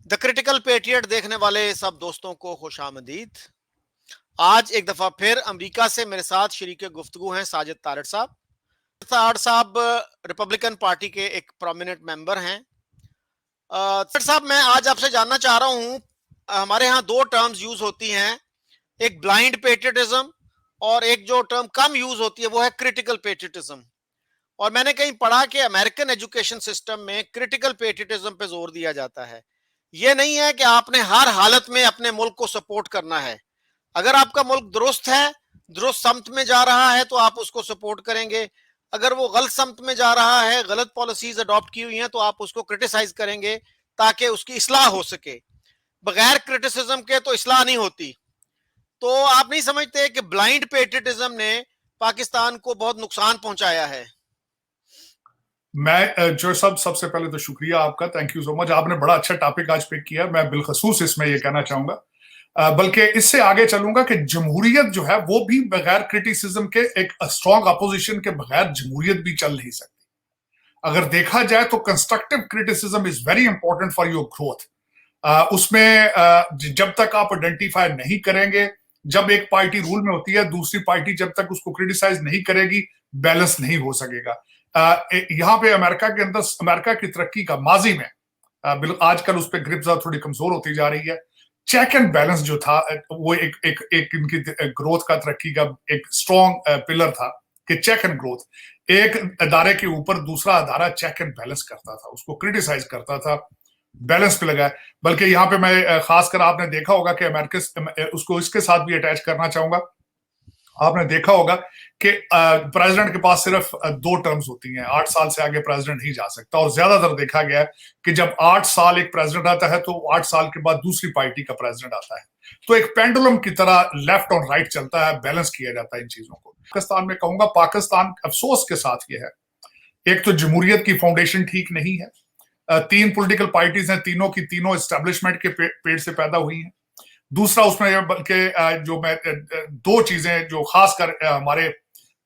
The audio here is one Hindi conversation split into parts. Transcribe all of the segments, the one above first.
द क्रिटिकल पेट्रियट देखने वाले सब दोस्तों को खुशामदीद। आज एक दफा फिर अमेरिका से मेरे साथ शरीक गुफ्तगू हैं साजिद तारड़ साहब। तारड़ साहब रिपब्लिकन पार्टी के एक प्रोमिनेंट मेंबर हैं। तारड़ साहब, मैं आज आपसे जानना चाह रहा हूँ, हमारे यहाँ दो टर्म्स यूज होती हैं, एक ब्लाइंड पेट्रियटिज्म और एक जो टर्म कम यूज होती है वो है क्रिटिकल पेट्रियटिज्म। और मैंने कहीं पढ़ा कि अमेरिकन एजुकेशन सिस्टम में क्रिटिकल पेट्रियटिज्म पे जोर दिया जाता है। ये नहीं है कि आपने हर हालत में अपने मुल्क को सपोर्ट करना है। अगर आपका मुल्क दुरुस्त है, दुरुस्त समत में जा रहा है, तो आप उसको सपोर्ट करेंगे। अगर वो गलत समत में जा रहा है, गलत पॉलिसीज अडॉप्ट की हुई हैं, तो आप उसको क्रिटिसाइज करेंगे ताकि उसकी इस्लाह हो सके। बगैर क्रिटिसिज्म के तो इस्लाह नहीं होती। तो आप नहीं समझते कि ब्लाइंड पेट्रियटिज्म ने पाकिस्तान को बहुत नुकसान पहुंचाया है? मैं जो सबसे पहले तो शुक्रिया आपका, थैंक यू सो मच। आपने बड़ा अच्छा टॉपिक आज पिक किया। मैं बिलखसूस इसमें ये कहना चाहूंगा, बल्कि इससे आगे चलूंगा कि जमहूरियत जो है वो भी बगैर क्रिटिसिज्म के, एक स्ट्रॉन्ग अपोजिशन के बगैर जमहूरियत भी चल नहीं सकती। अगर देखा जाए तो constructive criticism is very important for your growth. उसमें जब तक आप आइडेंटिफाई नहीं करेंगे, जब एक पार्टी रूल में होती है, दूसरी पार्टी जब तक उसको क्रिटिसाइज नहीं करेगी, बैलेंस नहीं हो सकेगा। यहाँ पे अमेरिका के अंदर अमेरिका की तरक्की का माजी में आजकल उस पर ग्रिप थोड़ी कमजोर होती जा रही है। चेक एंड बैलेंस जो था वो एक इनकी ग्रोथ का, तरक्की का एक स्ट्रॉन्ग पिलर था कि चेक एंड ग्रोथ। एक अदारे के ऊपर दूसरा अदारा चेक एंड बैलेंस करता था, उसको क्रिटिसाइज करता था, बैलेंस पे लगा है। बल्कि यहाँ पे मैं खासकर आपने देखा होगा कि अमेरिका, उसको इसके साथ भी अटैच करना चाहूंगा। आपने देखा होगा कि प्रेसिडेंट के पास सिर्फ 2 टर्म्स होती हैं, 8 साल से आगे प्रेसिडेंट नहीं जा सकता। और ज्यादातर देखा गया है कि जब 8 साल एक प्रेसिडेंट आता है तो 8 साल के बाद दूसरी पार्टी का प्रेसिडेंट आता है। तो एक पेंडुलम की तरह लेफ्ट और राइट चलता है, बैलेंस किया जाता है इन चीजों को। पाकिस्तान में कहूंगा, पाकिस्तान अफसोस के साथ ये है, एक तो जमहूरियत की फाउंडेशन ठीक नहीं है। 3 पॉलिटिकल पार्टीज हैं, तीनों की तीनों एस्टेब्लिशमेंट के पेड़ से पैदा हुई हैं। दूसरा उसमें बल्कि जो मैं 2 चीजें जो खासकर हमारे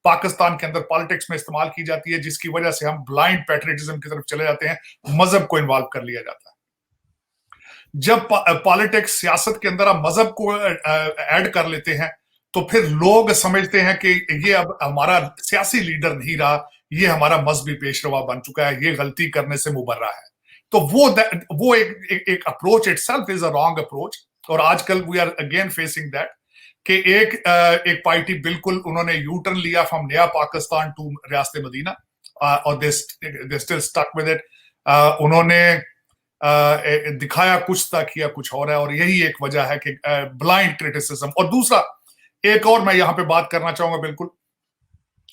पाकिस्तान के अंदर पॉलिटिक्स में इस्तेमाल की जाती है, जिसकी वजह से हम ब्लाइंड पैट्रियटिज्म की तरफ चले जाते हैं, मजहब को इन्वॉल्व कर लिया जाता है। जब पॉलिटिक्स, सियासत के अंदर आप मजहब को ऐड कर लेते हैं तो फिर लोग समझते हैं कि ये अब हमारा सियासी लीडर नहीं रहा, ये हमारा मजहबी पेशरवा बन चुका है, ये गलती करने से मुबर्रा है। तो वो एक approach itself is a wrong approach. और आजकल we are again facing that कि एक पार्टी बिल्कुल उन्होंने यू टर्न लिया फ्रॉम नया पाकिस्तान टू रियासत मदीना, और they still stuck with it. उन्होंने दिखाया कुछ था, किया कुछ और है, और यही एक वजह है कि ब्लाइंड क्रिटिसिज्म। और दूसरा एक और मैं यहां पे बात करना चाहूंगा, बिल्कुल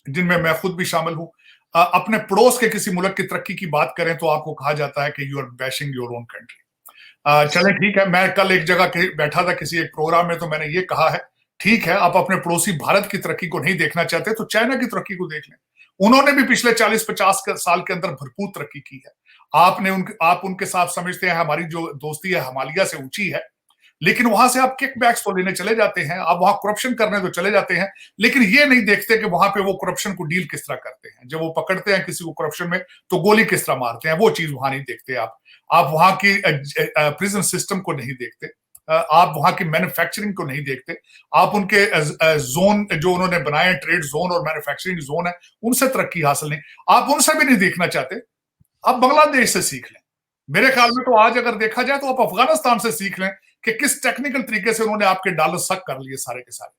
जिनमें मैं खुद भी शामिल हूं, अपने पड़ोस के किसी मुल्क की तरक्की की बात करें तो आपको कहा जाता है कि you are bashing your own country. चले ठीक है, मैं कल एक जगह बैठा था किसी एक प्रोग्राम में, तो मैंने ये कहा है, ठीक है, आप अपने पड़ोसी भारत की तरक्की को नहीं देखना चाहते तो चाइना की तरक्की को देख लें। उन्होंने भी पिछले 40-50 साल के अंदर भरपूर तरक्की की है। आप उनके साथ समझते हैं हमारी जो दोस्ती है हिमालय से ऊंची है, लेकिन वहां से आप किकबैक्स तो लेने चले जाते हैं, आप वहां करप्शन करने तो चले जाते हैं, लेकिन ये नहीं देखते कि वहां पे वो करप्शन को डील किस तरह करते हैं। जब वो पकड़ते हैं किसी को करप्शन में तो गोली किस तरह मारते हैं, वो चीज वहां नहीं देखते। आप वहां की प्रिजन सिस्टम को नहीं देखते, आप वहां की मैन्युफैक्चरिंग को नहीं देखते, आप उनके जोन जो उन्होंने बनाए, ट्रेड जोन और मैन्युफैक्चरिंग जोन है, उनसे तरक्की हासिल नहीं, आप उनसे भी नहीं देखना चाहते। आप बांग्लादेश से सीख लें। मेरे ख्याल में तो आज अगर देखा जाए तो आप अफगानिस्तान से सीख लें कि किस टेक्निकल तरीके से उन्होंने आपके डॉलर सक कर लिए सारे के सारे।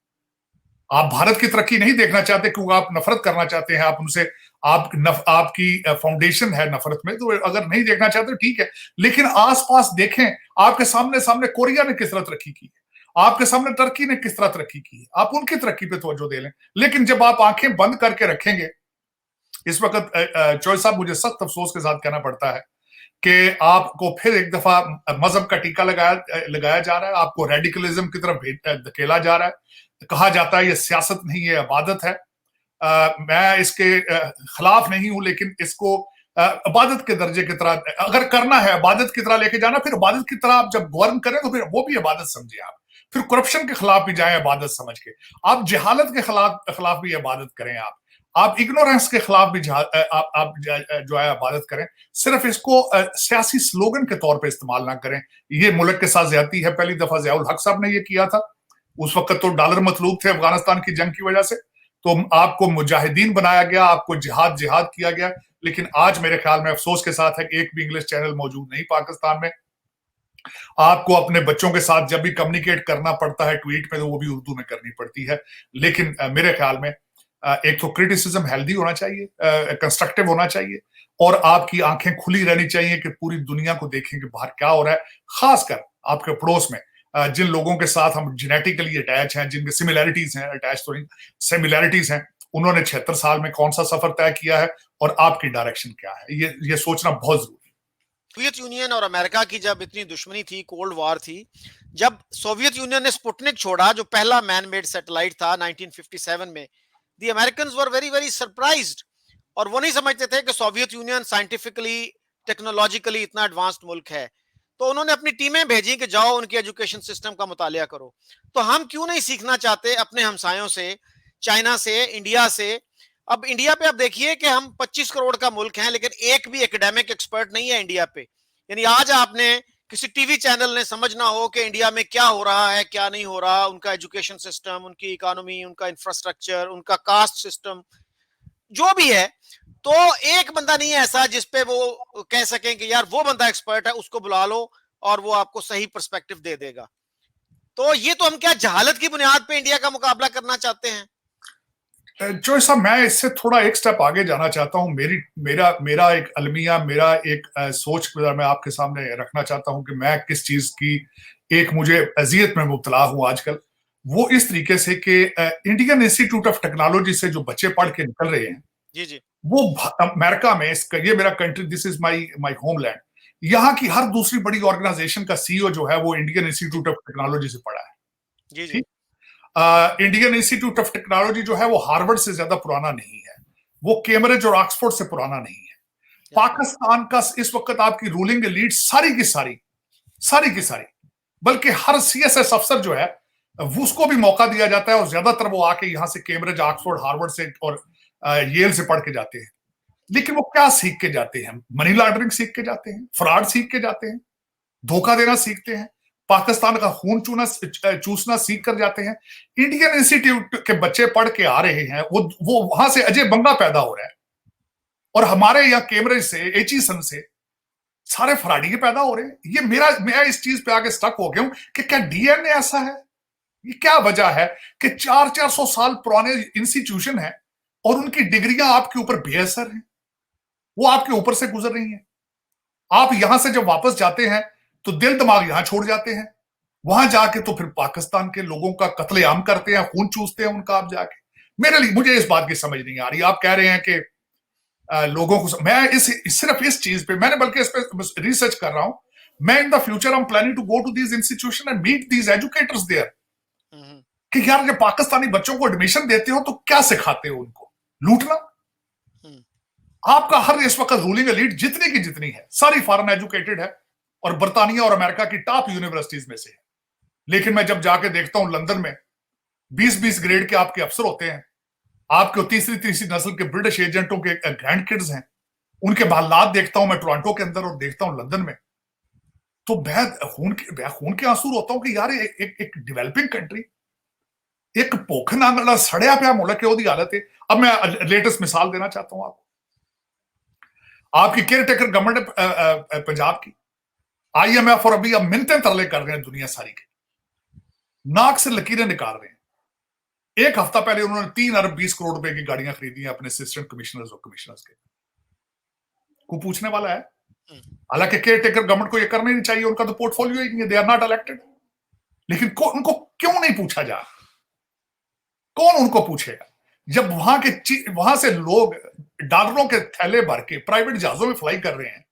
आप भारत की तरक्की नहीं देखना चाहते क्योंकि आप नफरत करना चाहते हैं, आप उनसे आपकी फाउंडेशन है नफरत में, तो अगर नहीं देखना चाहते ठीक है, लेकिन आसपास देखें, आपके सामने सामने कोरिया ने किस तरह तरक्की की है, आपके सामने टर्की ने किस तरह तरक्की की है, आप उनकी तरक्की पे तवज्जो दे लें। लेकिन जब आप आंखें बंद करके रखेंगे, इस वक्त चौधरी साहब मुझे सख्त अफसोस के साथ कहना पड़ता है कि आपको फिर एक दफा मजहब का टीका लगाया जा रहा है, आपको रेडिकलिज्म की तरफ धकेला जा रहा है। कहा जाता है ये सियासत नहीं, ये इबादत है। मैं इसके खिलाफ नहीं हूं, लेकिन इसको इबादत के दर्जे की तरह अगर करना है, इबादत की तरह लेके जाना, फिर इबादत की तरह आप जब गवर्न करें तो फिर वो भी इबादत समझे आप। फिर करप्शन के खिलाफ भी जाएं इबादत समझ के, आप जहालत के खिलाफ भी इबादत करें। आप इग्नोरेंस के खिलाफ भी आप जो है इबादत करें, सिर्फ इसको सियासी स्लोगन के तौर पे इस्तेमाल ना करें। ये मुल्क के साथ ज्यादती है। पहली दफा ज़ियाउल हक साहब ने ये किया था, उस वक्त तो डॉलर मतलूब थे अफगानिस्तान की जंग की वजह से, तो आपको मुजाहिदीन बनाया गया, आपको जिहाद किया गया। लेकिन आज मेरे ख्याल में अफसोस के साथ है कि एक भी इंग्लिश चैनल मौजूद नहीं पाकिस्तान में। आपको अपने बच्चों के साथ जब भी कम्युनिकेट करना पड़ता है ट्वीट में, तो वो भी उर्दू में करनी पड़ती है। लेकिन मेरे ख्याल में एक तो क्रिटिसिज्म हेल्दी होना चाहिए, कंस्ट्रक्टिव होना चाहिए, और आपकी आंखें खुली रहनी चाहिए कि पूरी दुनिया को देखें कि बाहर क्या हो रहा है। खासकर आपके पड़ोस में जिन लोगों के साथ हम जेनेटिकली अटैच हैं, जिनके सिमिलैरिटीज हैं, अटैच तो नहीं, सिमिलैरिटीज हैं, उन्होंने 76 साल में कौन सा सफर तय किया है और आपकी डायरेक्शन क्या है, ये सोचना बहुत जरूरी है। सोवियत यूनियन और अमेरिका की जब इतनी दुश्मनी थी, कोल्ड वॉर थी, जब सोवियत यूनियन ने स्पुतनिक छोड़ा, जो पहला मैन मेड सैटेलाइट था 1957 में, the Americans were very very surprised, और वो नहीं समझते थे कि सोवियत यूनियन साइंटिफिकली टेक्नोलॉजिकली इतना एडवांस्ड मुल्क है। तो उन्होंने अपनी टीमें भेजी कि जाओ उनके एजुकेशन सिस्टम का मुतालिया करो। तो हम क्यों नहीं सीखना चाहते अपने हमसायों से, चाइना से, इंडिया से। अब इंडिया पे आप देखिए कि हम 25 करोड़ का मुल्क हैं, लेकिन एक भी एकेडमिक एक्सपर्ट नहीं है इंडिया पे। यानी आज आपने किसी टीवी चैनल ने समझना हो कि इंडिया में क्या हो रहा है, क्या नहीं हो रहा, उनका एजुकेशन सिस्टम, उनकी इकोनॉमी, उनका इंफ्रास्ट्रक्चर, उनका कास्ट सिस्टम, जो भी है, तो एक बंदा नहीं है ऐसा जिसपे वो कह सकें कि यार वो बंदा एक्सपर्ट है, उसको बुला लो और वो आपको सही पर्सपेक्टिव दे देगा। तो ये तो हम क्या जहालत की बुनियाद पे इंडिया का मुकाबला करना चाहते हैं? जो साहब, मैं इससे थोड़ा एक स्टेप आगे जाना चाहता हूं। मेरा एक अलमिया, मेरा एक सोच मैं आपके सामने रखना चाहता हूं कि मैं किस चीज की एक मुझे अजियत में मुब्तला हूं आजकल। वो इस तरीके से कि इंडियन इंस्टीट्यूट ऑफ टेक्नोलॉजी से जो बच्चे पढ़ के निकल रहे हैं, जी जी, वो अमेरिका में, ये मेरा country, this is my homeland, यहाँ की हर दूसरी बड़ी ऑर्गेनाइजेशन का सीईओ जो है वो इंडियन इंस्टीट्यूट ऑफ टेक्नोलॉजी से पढ़ा है। जी जी, ठीक। इंडियन इंस्टीट्यूट ऑफ टेक्नोलॉजी जो है वो हार्वर्ड से ज्यादा पुराना नहीं है, वो कैम्ब्रिज और ऑक्सफोर्ड से पुराना नहीं है। पाकिस्तान का इस वक्त आपकी रूलिंग एलीट सारी की सारी, बल्कि हर सीएसएस अफसर जो है उसको भी मौका दिया जाता है, और ज्यादातर वो आके यहां से कैम्ब्रिज, ऑक्सफोर्ड, हार्वर्ड से और येल से पढ़ के जाते हैं। लेकिन वो क्या सीख के जाते हैं? मनी लॉन्ड्रिंग सीख के जाते हैं, फ्रॉड सीख के जाते हैं, धोखा देना सीखते हैं, पाकिस्तान का खून चूसना सीख कर जाते हैं। इंडियन इंस्टीट्यूट के बच्चे पढ़ के आ रहे हैं, वो वहां से अजय बंगा पैदा हो रहा है, और हमारे यहाँ कैम्ब्रिज से, एचईसन से सारे फराडी पैदा हो रहे हैं। ये मैं इस चीज पे आगे स्टक हो गया हूं कि क्या डीएनए ऐसा है? ये क्या वजह है कि 400 साल पुराने इंस्टीट्यूशन है और उनकी डिग्रियां आपके ऊपर बेअसर हैं, वो आपके ऊपर से गुजर रही हैं। आप यहां से जब वापस जाते हैं तो दिल दिमाग यहां छोड़ जाते हैं, वहां जाके तो फिर पाकिस्तान के लोगों का कत्लेआम करते हैं, खून चूसते हैं उनका। आप जाके मुझे इस बात की समझ नहीं आ रही। आप कह रहे हैं कि लोगों को, मैं सिर्फ इस चीज पे, मैंने बल्कि इस पे रिसर्च कर रहा हूं। मैं in the future I am planning to go to these institution and meet these educators there, कि यार जब पाकिस्तानी बच्चों को एडमिशन देते हो तो क्या सिखाते हो उनको? लूटना। आपका हर इस वक्त रूलिंग एलीट जितनी की जितनी है सारी फॉरेन एजुकेटेड है, और बर्तानिया और अमेरिका की टॉप यूनिवर्सिटीज में से है। लेकिन मैं जब जाके देखता हूं लंदन में 20-20 ग्रेड के आपके अफसर होते हैं, आपके तीसरी नस्ल के ब्रिटिश एजेंटों के ग्रैंड किड्स हैं, उनके हालात देखता हूं मैं टोरंटो के अंदर और देखता हूं लंदन में, तो मैं खून के आंसू रोता हूं कि यार एक डेवलपिंग कंट्री, एक भुख नाल सड़िया पिया मुल्क है, ओदी हालत है। अब मैं लेटेस्ट मिसाल देना चाहता हूं आपको। आपकी केयर टेकर गवर्नमेंट पंजाब की, आईएमएफ और अभी अब मिन्नतें तरले कर रहे हैं दुनिया सारी के, नाक से लकीरें निकाल रहे हैं। एक हफ्ता पहले उन्होंने 3 अरब 20 करोड़ रुपए की गाड़ियां खरीदी हैं अपने असिस्टेंट कमिश्नर्स और कमिश्नर्स के। को पूछने वाला है? हालांकि केयर टेकर गवर्नमेंट को यह करना ही नहीं चाहिए, उनका तो पोर्टफोलियो ही नहीं है, दे आर नॉट इलेक्टेड। लेकिन उनको क्यों नहीं पूछा जा? कौन उनको पूछेगा जब वहां से लोग डॉलरों के थैले भर के प्राइवेट जहाजों में फ्लाई कर रहे हैं?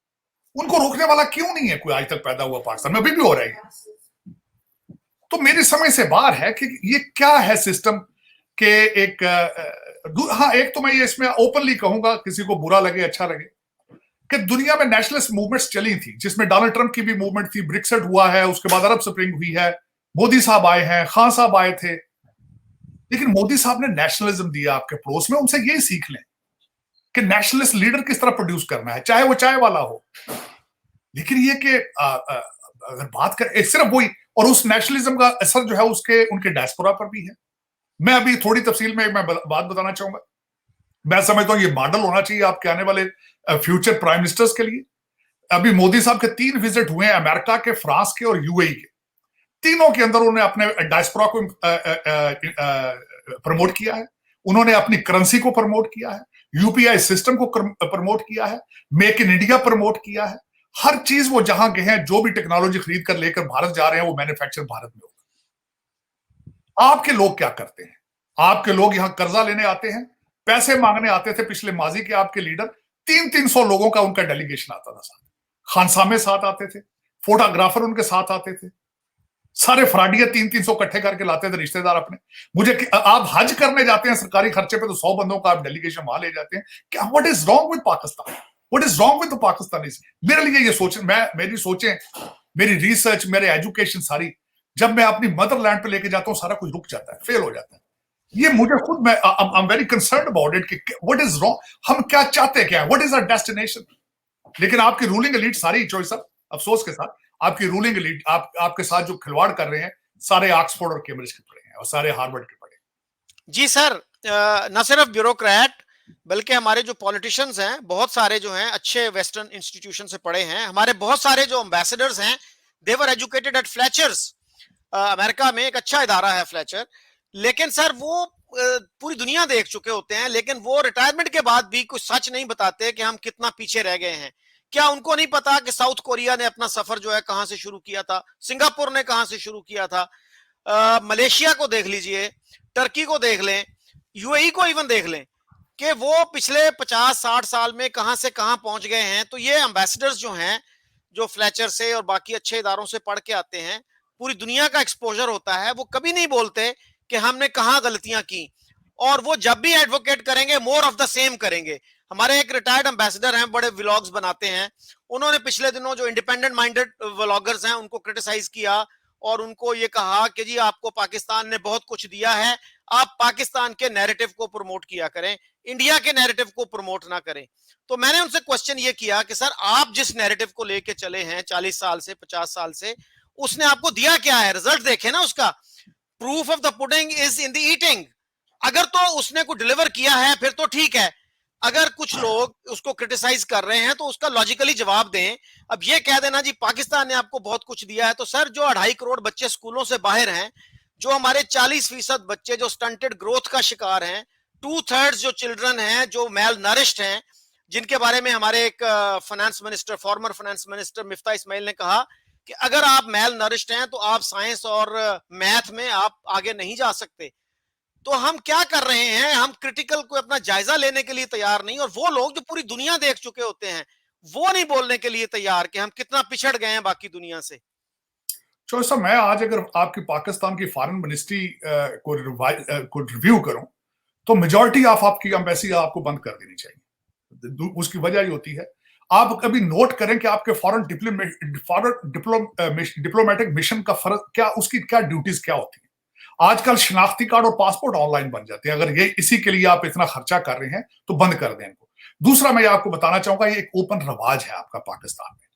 उनको रोकने वाला क्यों नहीं है कोई आज तक पैदा हुआ पाकिस्तान में? अभी भी हो रहा है। तो मेरी समझ से बाहर है कि ये क्या है सिस्टम के एक हाँ, एक तो मैं ये इसमें ओपनली कहूंगा, किसी को बुरा लगे अच्छा लगे, कि दुनिया में नेशनलिस्ट मूवमेंट्स चली थी, जिसमें डोनाल्ड ट्रंप की भी मूवमेंट थी, ब्रेक्सिट हुआ है, उसके बाद अरब स्प्रिंग हुई है, मोदी साहब आए हैं, खान साहब आए थे। लेकिन मोदी साहब ने नेशनलिज्म दिया आपके पड़ोस में, उनसे यही सीख लें कि नेशनलिस्ट लीडर किस तरह प्रोड्यूस करना है, चाहे वो चाय वाला हो। लेकिन ये कि अगर बात करें सिर्फ वही, और उस नेशनलिज्म का असर जो है उसके उनके डायस्पोरा पर भी है। मैं अभी थोड़ी तफसील में मैं बात बताना चाहूंगा। मैं समझता हूं ये मॉडल होना चाहिए आपके आने वाले फ्यूचर प्राइम मिनिस्टर्स के लिए। अभी मोदी साहब के 3 विजिट हुए हैं, अमेरिका के, फ्रांस के और यूएई के। तीनों के अंदर उन्होंने अपने डायस्पोरा को प्रमोट किया है, उन्होंने अपनी करेंसी को प्रमोट किया है, यूपीआई सिस्टम को प्रमोट किया है, मेक इन इंडिया प्रमोट किया है। हर चीज वो जहां गए हैं, जो भी टेक्नोलॉजी खरीद कर लेकर भारत जा रहे हैं, वो मैन्युफैक्चर भारत में होगा। आपके लोग क्या करते हैं? आपके लोग यहां कर्जा लेने आते हैं, पैसे मांगने आते थे। पिछले माजी के आपके लीडर 300-300 लोगों का उनका डेलीगेशन आता था साथ, खानसामे साथ आते थे, फोटोग्राफर उनके साथ आते थे, सारे फ्राडिया 300-300 इकट्ठे करके लाते थे रिश्तेदार अपने। मुझे आप हज करने जाते हैं सरकारी खर्चे पे, तो 100 बंदों का आप डेलीगेशन वहां ले जाते हैं। क्या what is wrong with Pakistan? What is wrong with the Pakistanis? मेरे लिए ये सोचें, मेरी सोचें, मेरी रिसर्च, मेरे एजुकेशन सारी, जब मैं अपनी मदरलैंड पे लेके जाता हूँ, सारा कुछ रुक जाता है, फेल हो जाता है। ये मुझे खुद, मैं I am very concerned about it कि व्हाट इज रॉन्ग, हम क्या चाहते क्या है, व्हाट इज आवर डेस्टिनेशन। लेकिन आपकी रूलिंग एलीट सारी, चॉइस साहब, अफसोस के साथ आपकी रूलिंग एलीट आपके साथ जो खिलवाड़ कर रहे हैं, सारे ऑक्सफोर्ड और कैम्ब्रिज के पढ़े हैं और सारे हार्वर्ड के पढ़े। जी सर, न सिर्फ ब्यूरोक्रेट बल्कि हमारे जो पॉलिटिशियंस हैं, बहुत सारे जो हैं अच्छे वेस्टर्न इंस्टीट्यूशन से पढ़े हैं। हमारे बहुत सारे जो एम्बेसडर्स हैं, दे वर एजुकेटेड एट फ्लेचर्स। अमेरिका में एक अच्छा इदारा है फ्लेचर। लेकिन सर वो पूरी दुनिया देख चुके होते हैं, लेकिन वो रिटायरमेंट के बाद भी कुछ सच नहीं बताते कि हम कितना पीछे रह गए हैं। क्या उनको नहीं पता कि साउथ कोरिया ने अपना सफर जो है कहां से शुरू किया था, सिंगापुर ने कहां से शुरू किया था, मलेशिया को देख लीजिए, टर्की को देख लें, यूएई को इवन देख लें, कि वो पिछले 50-60 साल में कहां से कहां पहुंच गए हैं। तो ये एम्बेसडर्स जो हैं, जो फ्लेचर से और बाकी अच्छे इदारों से पढ़ के आते हैं, पूरी दुनिया का एक्सपोजर होता है, वो कभी नहीं बोलते कि हमने कहां गलतियां की। और वो जब भी एडवोकेट करेंगे, मोर ऑफ द सेम करेंगे। हमारे एक रिटायर्ड एम्बेसडर हैं, बड़े व्लॉग्स बनाते हैं, उन्होंने पिछले दिनों जो इंडिपेंडेंट माइंडेड व्लॉगर्स हैं उनको क्रिटिसाइज किया और उनको ये कहा कि जी आपको पाकिस्तान ने बहुत कुछ दिया है, आप पाकिस्तान के नैरेटिव को प्रमोट किया करें, इंडिया के नैरेटिव को प्रमोट ना करें। तो मैंने उनसे क्वेश्चन ये किया कि सर आप जिस नैरेटिव को लेके चले हैं 40 साल से, 50 साल से, उसने आपको दिया क्या है? रिजल्ट देखे ना उसका। Proof of the pudding is in the eating. अगर तो उसने कुछ डिलीवर किया है फिर तो ठीक है। अगर कुछ लोग उसको क्रिटिसाइज कर रहे हैं तो उसका लॉजिकली जवाब दें। अब ये कह देना जी पाकिस्तान ने आपको बहुत कुछ दिया है, तो सर जो 2.5 करोड़ बच्चे स्कूलों से बाहर हैं, जो हमारे 40% बच्चे जो स्टंटेड ग्रोथ का शिकार हैं, 2/3 जो चिल्ड्रन हैं जो मेल नरिश्ड हैं, जिनके बारे में हमारे एक finance minister, former finance minister Miftah Ismail ने कहा कि अगर आप मेल नरिश्ड हैं तो आप साइंस और मैथ में आप आगे नहीं जा सकते। तो हम क्या कर रहे हैं? हम क्रिटिकल को अपना जायजा लेने के लिए तैयार नहीं, और वो लोग जो पूरी दुनिया देख चुके होते हैं वो नहीं बोलने के लिए तैयार कि हम कितना पिछड़ गए हैं बाकी दुनिया से। तो सर, मैं आज अगर आपकी पाकिस्तान की फॉरेन मिनिस्ट्री को रिव्यू करूं, तो मेजॉरिटी ऑफ आपकी एम्बेसी आपको बंद कर देनी चाहिए। उसकी वजह ये होती है, आप कभी नोट करें कि आपके फॉरेन डिप्लोमेटिक मिशन का फर्क क्या, उसकी क्या ड्यूटीज क्या होती है। आजकल शनाख्ती कार्ड और पासपोर्ट ऑनलाइन बन जाते हैं। अगर ये इसी के लिए आप इतना खर्चा कर रहे हैं तो बंद कर दें इनको। दूसरा मैं आपको बताना चाहूंगा, ये एक ओपन रवाज है आपका पाकिस्तान में।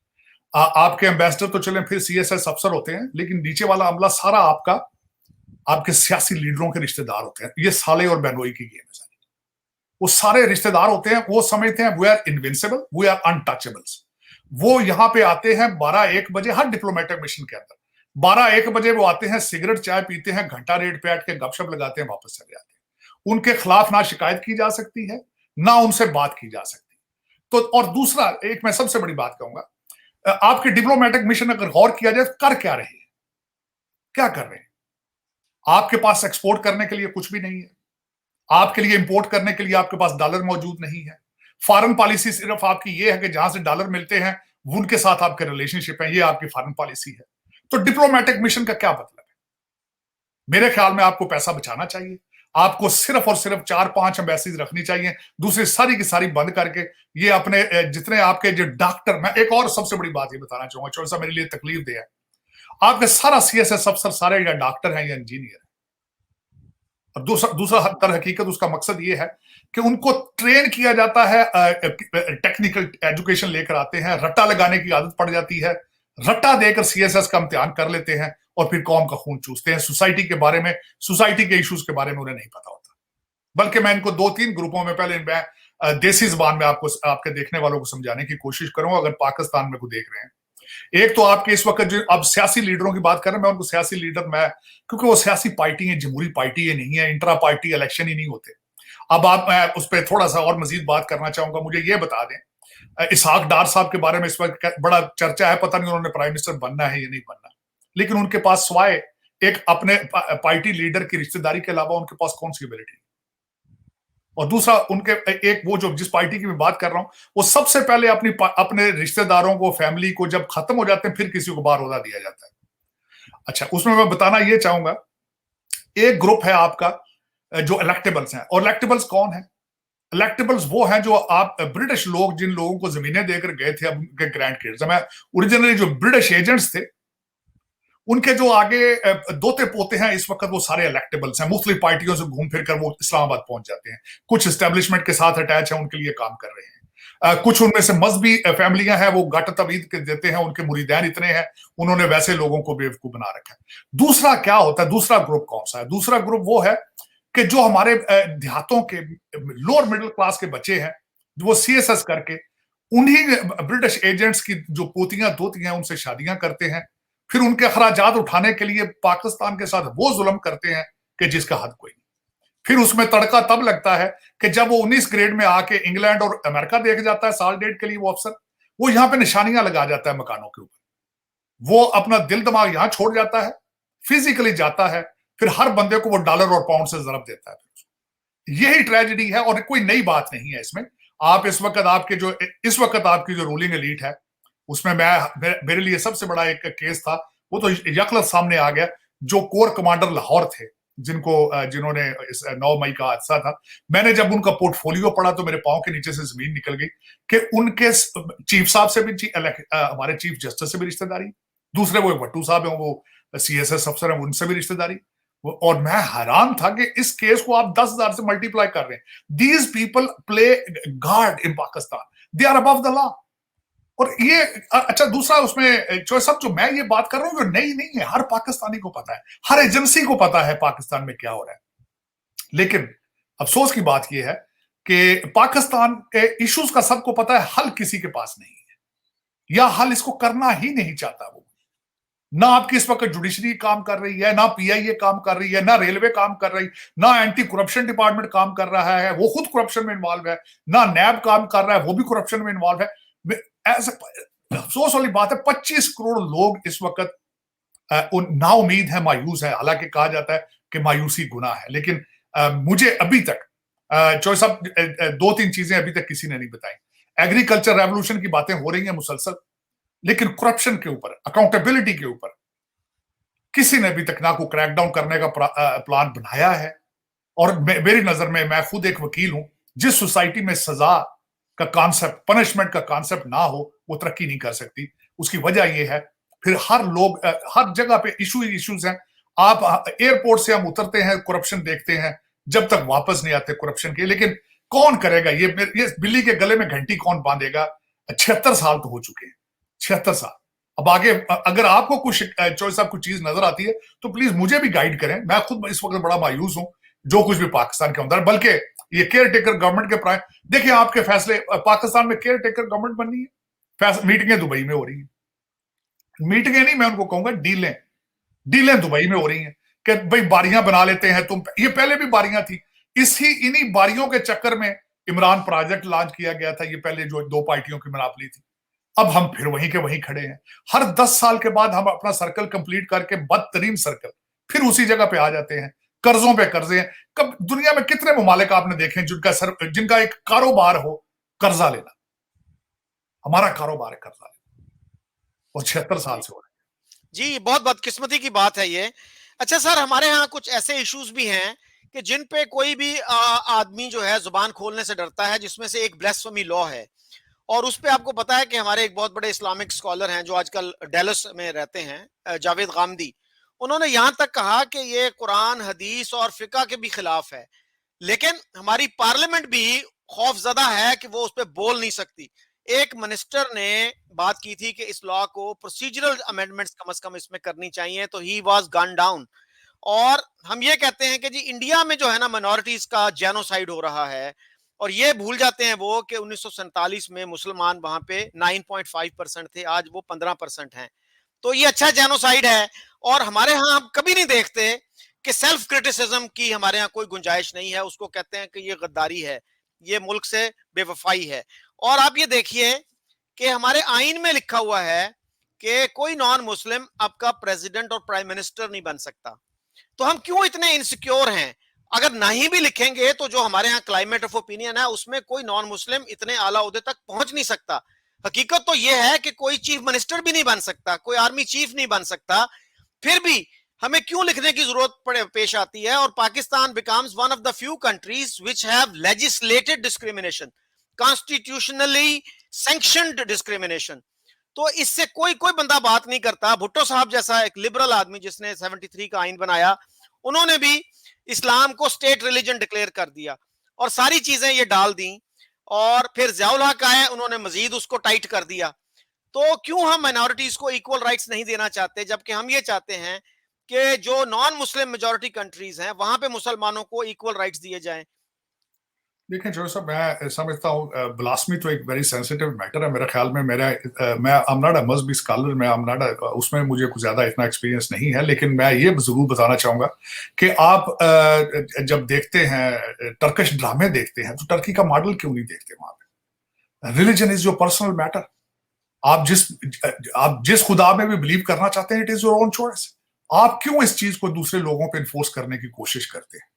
आपके एम्बेसडर तो चलें फिर सीएसएस अफसर होते हैं, लेकिन नीचे वाला अमला सारा आपके सियासी लीडरों के रिश्तेदार होते हैं। ये साले और बहनोई की गेम है सारी। वो सारे रिश्तेदार होते हैं, वो समझते हैं we are invincible, we are untouchables. वो यहां पे आते हैं 12-1 बजे हर डिप्लोमेटिक मिशन के अंदर। 12-1 बजे वो आते हैं, सिगरेट चाय पीते हैं, घंटा रेट पे बैठ के गपशप लगाते हैं, वापस चले जाते हैं। उनके खिलाफ ना शिकायत की जा सकती है, ना उनसे बात की जा सकती। तो और दूसरा, एक मैं सबसे बड़ी बात कहूंगा, आपके डिप्लोमेटिक मिशन अगर गौर किया जाए, कर क्या रहे हैं, क्या कर रहे हैं? आपके पास एक्सपोर्ट करने के लिए कुछ भी नहीं है, आपके लिए इंपोर्ट करने के लिए आपके पास डॉलर मौजूद नहीं है। फॉरेन पॉलिसी सिर्फ आपकी ये है कि जहां से डॉलर मिलते हैं उनके साथ आपके रिलेशनशिप है, ये आपकी फॉरेन पॉलिसी है। तो डिप्लोमेटिक मिशन का क्या मतलब है? मेरे ख्याल में आपको पैसा बचाना चाहिए, आपको सिर्फ और सिर्फ 4-5 एम्बेसीज रखनी चाहिए, दूसरी सारी की सारी बंद करके ये अपने जितने आपके जो डॉक्टर, मैं एक और सबसे बड़ी बात ये बताना चाहूंगा, छोटा सा मेरे लिए तकलीफ दे है, आपके सारा सीएसएस अफसर सारे या डॉक्टर हैं या इंजीनियर हैं। और दूसरा दर हकीकत उसका मकसद ये है कि उनको ट्रेन किया जाता है, टेक्निकल एजुकेशन लेकर आते हैं, रट्टा लगाने की आदत पड़ जाती है, रट्टा देकर सीएसएस का इम्तिहान कर लेते हैं और फिर कौम का खून चूसते हैं। सोसाइटी के बारे में, सोसाइटी के इश्यूज के बारे में उन्हें नहीं पता होता। बल्कि मैं इनको 2-3 ग्रुपों में, पहले मैं देसी जबान में आपको, आपके देखने वालों को समझाने की कोशिश करूंगा अगर पाकिस्तान में को देख रहे हैं। एक तो आपके इस वक्त जो अब सियासी लीडरों की बात कर रहे हैं, मैं उनको सियासी लीडर, मैं, क्योंकि वो सियासी पार्टी है, जमहूरी पार्टी है, नहीं है, इंट्रा पार्टी इलेक्शन ही नहीं होते। अब आप, मैं उस पर थोड़ा सा और मजीद बात करना चाहूंगा। मुझे ये बता दें, इसहाक डार साहब के बारे में इस वक्त बड़ा चर्चा है, पता नहीं उन्होंने प्राइम मिनिस्टर बनना है या नहीं बनना, लेकिन उनके पास स्वाय एक अपने पार्टी लीडर की रिश्तेदारी के अलावा उनके पास कौन सी एबिलिटी। और दूसरा, उनके एक वो जो जिस पार्टी की मैं बात कर रहा हूं, वो सबसे पहले अपने रिश्तेदारों को, फैमिली को जब खत्म हो जाते हैं, फिर किसी को बार ओहदा दिया जाता है। अच्छा, उसमें मैं बताना ये चाहूंगा, एक ग्रुप है आपका जो इलेक्टेबल्स हैं। और इलेक्टेबल्स कौन है? इलेक्टेबल्स वो हैं जो आप ब्रिटिश लोग, जिन लोगों को जमीनें देकर गए थे, अब उनके ग्रैंड किड्स, मैं ओरिजिनली जो ब्रिटिश एजेंट्स थे, उनके जो आगे दोते पोते हैं इस वक्त, वो सारे इलेक्टेबल्स हैं। मुख्तलिफ पार्टियों से घूम फिर कर वो इस्लामाबाद पहुंच जाते हैं, कुछ एस्टेब्लिशमेंट के साथ अटैच है, उनके लिए काम कर रहे हैं। कुछ उनमें से मजहबी फैमिलियां हैं, वो गट तवीद के देते हैं, उनके मुरीदैन इतने हैं, उन्होंने वैसे लोगों को बेवकूफ बना रखा है। दूसरा क्या होता है? दूसरा ग्रुप कौन सा है? दूसरा ग्रुप वो है कि जो हमारे देहातों के लोअर मिडिल क्लास के बच्चे हैं, वो सीएसएस करके उन्हीं ब्रिटिश एजेंट्स की जो पोतियां दोतियां, उनसे शादियां करते हैं, फिर उनके अखराजात उठाने के लिए पाकिस्तान के साथ वो जुल्म करते हैं कि जिसका हद कोई नहीं। फिर उसमें तड़का तब लगता है कि जब वो 19 ग्रेड में आके इंग्लैंड और अमेरिका देख जाता है साल डेढ़ के लिए, वो अफसर, वो यहां पे निशानियां लगा जाता है मकानों के ऊपर, वो अपना दिल दिमाग यहां छोड़ जाता है, फिजिकली जाता है, फिर हर बंदे को वो डॉलर और पाउंड से जरब देता है। यही ट्रेजेडी है और कोई नई बात नहीं है इसमें। आप इस वक्त आपकी जो रूलिंग एलीट है, उसमें मेरे लिए सबसे बड़ा एक केस था, वो तो यकलत सामने आ गया, जो कोर कमांडर लाहौर थे, जिन्होंने 9 मई का हादसा था। मैंने जब उनका पोर्टफोलियो पढ़ा तो मेरे पांव के नीचे से जमीन निकल गई कि उनके चीफ साहब से भी, हमारे चीफ जस्टिस से भी रिश्तेदारी, दूसरे वो भट्टू साहब हैं, वो सीएसएस अफसर हैं, उनसे भी रिश्तेदारी। और मैं हैरान था कि इस केस को आप 10,000 से मल्टीप्लाई कर रहे हैं। These people play guard in Pakistan, they are above the law. और ये अच्छा, दूसरा उसमें जो सब, जो मैं ये बात कर रहा हूं, जो नई नहीं है, हर पाकिस्तानी को पता है, हर एजेंसी को पता है पाकिस्तान में क्या हो रहा है। लेकिन अफसोस की बात यह है कि पाकिस्तान के इश्यूज का सबको पता है, हल किसी के पास नहीं है, या हल इसको करना ही नहीं चाहता। वो ना आपकी इस वक्त जुडिशरी काम कर रही है, ना पीआईए काम कर रही है, ना रेलवे काम कर रही, ना एंटी करप्शन डिपार्टमेंट काम कर रहा है, वो खुद करप्शन में इन्वॉल्व है, ना नैब काम कर रहा है, वो भी करप्शन में इन्वॉल्व है। ऐसे अफसोस वाली बात है, 25 करोड़ लोग इस वक्त नाउमीद है, मायूस है। हालांकि कहा जाता है कि मायूसी गुनाह है, लेकिन मुझे अभी तक जो सब 2-3 चीजें अभी तक किसी ने नहीं बताई। एग्रीकल्चर रेवोल्यूशन की बातें हो रही हैं मुसलसल, लेकिन करप्शन के ऊपर, अकाउंटेबिलिटी के ऊपर किसी ने अभी तक ना को क्रैकडाउन करने का प्लान बनाया है। और मेरी नजर में, मैं खुद एक वकील हूं, जिस सोसाइटी में सजा का कॉन्सेप्ट, पनिशमेंट का कॉन्सेप्ट ना हो, वो तरक्की नहीं कर सकती। उसकी वजह यह है, फिर हर जगह पे इश्यूज हैं। आप एयरपोर्ट से हम उतरते हैं, करप्शन देखते हैं, जब तक वापस नहीं आते करप्शन के। लेकिन कौन करेगा ये बिल्ली के गले में घंटी कौन बांधेगा? 76 साल तो हो चुके हैं, 76 साल। अब आगे अगर आपको कुछ चॉइस साहब कुछ चीज नजर आती है तो प्लीज मुझे भी गाइड करें। मैं खुद इस वक्त बड़ा मायूस हूं जो कुछ भी पाकिस्तान के अंदर, बल्कि ये केयर टेकर गवर्नमेंट के प्राइम, देखिए आपके फैसले, पाकिस्तान में केयर टेकर गवर्नमेंट बननी है, मीटिंगें दुबई में हो रही हैं, मीटिंगें नहीं, मैं उनको कहूंगा डीलें दुबई में हो रही हैं कि भाई बारियां बना लेते हैं तुम। ये पहले भी बारियां थी, इन्हीं बारियों के चक्कर में इमरान प्रोजेक्ट लॉन्च किया गया था। ये पहले जो 2 पार्टियों की मनापली थी, अब हम फिर वहीं के वहीं खड़े हैं। हर 10 साल के बाद हम अपना सर्कल कंप्लीट करके बदतरीन सर्कल फिर उसी जगह पे आ जाते हैं। कर्जों पे कर्जे हैं। कब दुनिया में कितने ममालिक आपने देखे जिनका एक कारोबार हो कर्जा लेना? हमारा कारोबार है कर्जा लेना, और 76 साल से हो रहा है। जी, बहुत बदकिस्मती की बात है ये। अच्छा सर, हमारे यहाँ कुछ ऐसे इश्यूज भी हैं कि जिन पे कोई भी आदमी जो है जुबान खोलने से डरता है, जिसमें से एक ब्लास्फेमी लॉ है। और उस पे आपको पता है कि हमारे एक बहुत बड़े इस्लामिक स्कॉलर हैं जो आजकल डेलस में रहते हैं, जावेद गामदी, उन्होंने यहां तक कहा कि ये कुरान, हदीस और फिका के भी खिलाफ है। लेकिन हमारी पार्लियामेंट भी खौफजदा है कि वो उस पर बोल नहीं सकती। एक मिनिस्टर ने बात की थी कि इस लॉ को प्रोसीजरल अमेंडमेंट्स कम से कम इसमें करनी चाहिए, तो ही वाज गन डाउन। और हम ये कहते हैं कि जी इंडिया में जो है ना माइनॉरिटीज का जेनोसाइड हो रहा है, और ये भूल जाते हैं वो कि 1947 में मुसलमान वहां पे 9.5% थे, आज वो 15% हैं। तो ये अच्छा जेनोसाइड है। और हमारे यहाँ हम कभी नहीं देखते कि सेल्फ क्रिटिसिज्म की हमारे यहाँ कोई गुंजाइश नहीं है, उसको कहते हैं कि ये गद्दारी है, ये मुल्क से बेवफाई है। और आप ये देखिए कि हमारे आइन में लिखा हुआ है कि कोई नॉन मुस्लिम आपका प्रेसिडेंट और प्राइम मिनिस्टर नहीं बन सकता। तो हम क्यों इतने इनसिक्योर हैं? अगर नहीं भी लिखेंगे तो जो हमारे यहाँ क्लाइमेट ऑफ ओपिनियन है उसमें कोई नॉन मुस्लिम इतने आला ओहदे तक पहुंच नहीं सकता। हकीकत तो यह है कि कोई चीफ मिनिस्टर भी नहीं बन सकता, कोई आर्मी चीफ नहीं बन सकता। फिर भी हमें क्यों लिखने की जरूरत पेश आती है? और Pakistan becomes one of the few countries which have legislated discrimination, constitutionally sanctioned discrimination. तो इससे कोई कोई बंदा बात नहीं करता। भुट्टो साहब जैसा एक लिबरल आदमी जिसने 73 का आइन बनाया, उन्होंने भी इस्लाम को स्टेट रिलीजन डिक्लेयर कर दिया और सारी चीजें ये डाल दी। और फिर ज़ियाउल हक आए, उन्होंने मजीद उसको टाइट कर दिया। तो क्यों हम माइनॉरिटीज को इक्वल राइट्स नहीं देना चाहते, जबकि हम ये चाहते हैं कि जो नॉन मुस्लिम मेजॉरिटी कंट्रीज हैं वहां पे मुसलमानों को इक्वल राइट्स दिए जाएं? देखें जो साहब, मैं समझता हूँ ब्लास्मी तो एक वेरी सेंसिटिव मैटर है मेरे ख्याल में। मैं आई एम नॉट अ मजहबी स्कॉलर, मैं आई एम नॉट उसमें मुझे कुछ ज्यादा इतना एक्सपीरियंस नहीं है, लेकिन मैं ये जरूर बताना चाहूंगा कि आप जब देखते हैं टर्किश ड्रामे देखते हैं तो टर्की का मॉडल क्यों नहीं देखते? वहां पे religion is your personal matter. आप जिस खुदा में भी बिलीव करना चाहते हैं, it is your own choice. आप क्यों इस चीज को दूसरे लोगों पे इन्फोर्स करने की कोशिश करते हैं?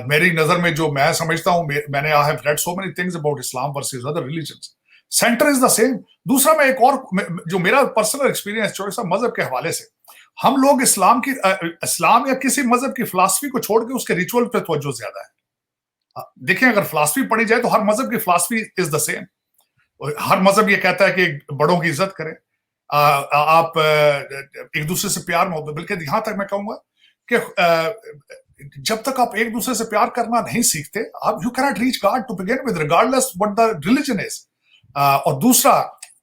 मेरी नजर में जो मैं समझता हूं, मैंने I have read so many things about Islam versus other religions, centre is the same. दूसरा, मैं एक और जो मेरा पर्सनल एक्सपीरियंस चॉइस है मजहब के हवाले से, हम लोग इस्लाम या किसी मजहब की फिलॉसफी को छोड़ के उसके रिचुअल पे तवज्जो ज्यादा है। देखें, अगर फिलॉसफी पढ़ी जाए तो हर मजहब की फिलॉसफी इज द सेम। हर मजहब ये कहता है कि बड़ों की इज्जत करें, आप एक दूसरे से प्यार मोहब्बत, बल्कि यहां तक मैं कहूंगा कि जब तक आप एक दूसरे से प्यार करना नहीं सीखते, आप you cannot reach God to begin with, regardless what the religion is. और दूसरा,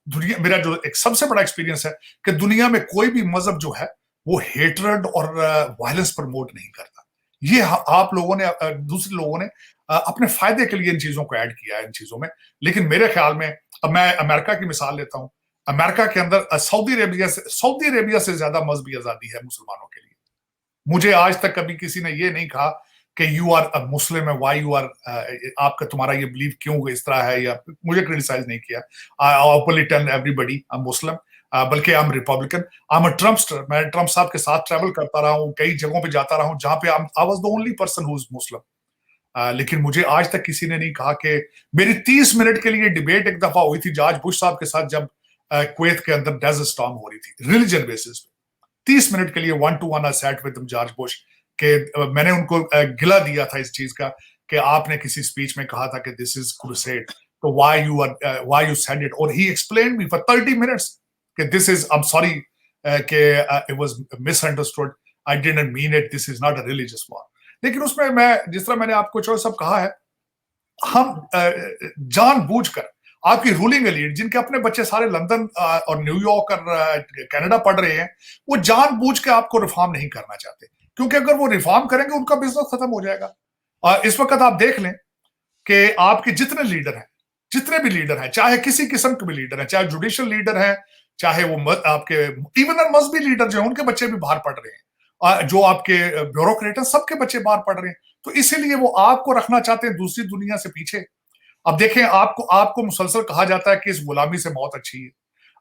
दुनिया, मेरा जो एक सबसे बड़ा एक्सपीरियंस है कि दुनिया में कोई भी मजहब जो है वो हेटरेड और वायलेंस प्रमोट नहीं करता। ये आप लोगों ने, दूसरे लोगों ने अपने फायदे के लिए इन चीजों को ऐड किया है इन चीजों में। लेकिन मेरे ख्याल में, अब मैं अमेरिका की मिसाल लेता हूं, अमेरिका के अंदर सऊदी अरेबिया से ज्यादा मजहबी आजादी है मुसलमानों के लिए। मुझे आज तक कभी किसी ने ये नहीं कहा कि यू आर अ मुस्लिम है, वाई यू आर, आपका तुम्हारा ये बिलीव क्यों इस तरह है, या मुझे क्रिटिसाइज नहीं किया। I openly tell everybody I am Muslim, बल्कि I am Republican, I am a Trumpster. मैं ट्रम्प साहब के साथ ट्रैवल करता रहा हूँ, कई जगहों पे जाता रहा हूँ जहां पे I was the only person who is Muslim. लेकिन मुझे आज तक किसी ने नहीं कहा कि मेरी 30 मिनट के लिए डिबेट एक दफा हुई थी जॉर्ज बुश साहब के साथ, जब कुवैत के अंदर डेजर्ट स्टॉर्म हो रही थी रिलीजन बेसिस पे। 30 मिनट के लिए 1-to-1 I sat with George Bush के मैंने उनको गिला दिया था इस चीज का कि आपने किसी स्पीच में कहा था कि दिस इज क्रूसेड, तो व्हाई यू सेड इट, और he explained me for 30 minutes कि this is, I am sorry कि it was misunderstood, I didn't mean it, this is not a religious war. लेकिन उसमें मैं, जिस तरह मैंने आपको जो सब कहा है, हम जानबूझकर आपकी रूलिंग एलीट, जिनके अपने बच्चे सारे लंदन और न्यूयॉर्क और कनाडा पढ़ रहे हैं, वो जानबूझ के आपको रिफॉर्म नहीं करना चाहते, क्योंकि अगर वो रिफॉर्म करेंगे उनका बिजनेस खत्म हो जाएगा। इस वक्त आप देख लें कि आपके जितने भी लीडर हैं, चाहे किसी किस्म के भी लीडर हैं, चाहे जुडिशियल लीडर हैं, चाहे वो आपके इवन मजहबी लीडर जो है, उनके बच्चे भी बाहर पढ़ रहे हैं, जो आपके ब्यूरोक्रेट हैं, सबके बच्चे बाहर पढ़ रहे हैं। तो इसीलिए वो आपको रखना चाहते हैं दूसरी दुनिया से पीछे। अब देखें, आपको मुसलसल कहा जाता है कि इस गुलामी से मौत अच्छी है,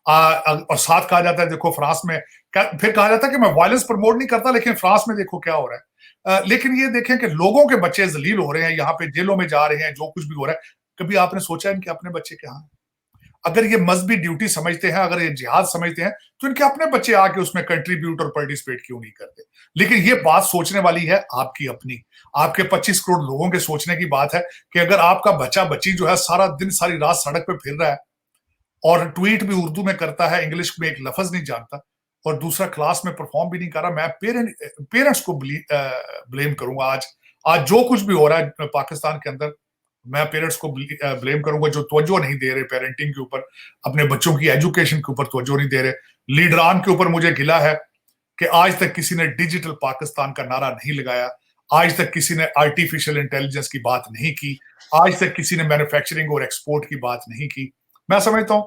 और साथ कहा जाता है, देखो फ्रांस में, फिर कहा जाता है कि मैं वायलेंस प्रमोट नहीं करता, लेकिन फ्रांस में देखो क्या हो रहा है। लेकिन ये देखें कि लोगों के बच्चे जलील हो रहे हैं, यहाँ पे जेलों में जा रहे हैं, जो कुछ भी हो रहा है। कभी आपने सोचा इनके अपने बच्चे क्या हैं? अगर ये मजहबी ड्यूटी समझते हैं, अगर ये जिहाद समझते हैं, तो इनके अपने बच्चे आके उसमें कंट्रीब्यूट और पार्टिसिपेट क्यों नहीं करते? लेकिन ये बात सोचने वाली है आपकी अपनी, आपके 25 करोड़ लोगों के सोचने की बात है कि अगर आपका बच्चा बच्ची जो है सारा दिन सारी रात सड़क पे फिर रहा है और ट्वीट भी उर्दू में करता है, इंग्लिश में एक लफ्ज नहीं जानता, और दूसरा क्लास में परफॉर्म भी नहीं कर रहा, मैं पेरेंट्स को ब्लेम करूंगा। आज जो कुछ भी हो रहा है पाकिस्तान के अंदर, मैं पेरेंट्स को ब्लेम करूंगा जो तवज्जो नहीं दे रहे पेरेंटिंग के ऊपर, अपने बच्चों की एजुकेशन के ऊपर तवज्जो नहीं दे रहे। लीडरान के ऊपर मुझे गिला है कि आज तक किसी ने डिजिटल पाकिस्तान का नारा नहीं लगाया, आज तक किसी ने आर्टिफिशियल इंटेलिजेंस की बात नहीं की, आज तक किसी ने मैन्युफैक्चरिंग और एक्सपोर्ट की बात नहीं की। मैं समझता हूं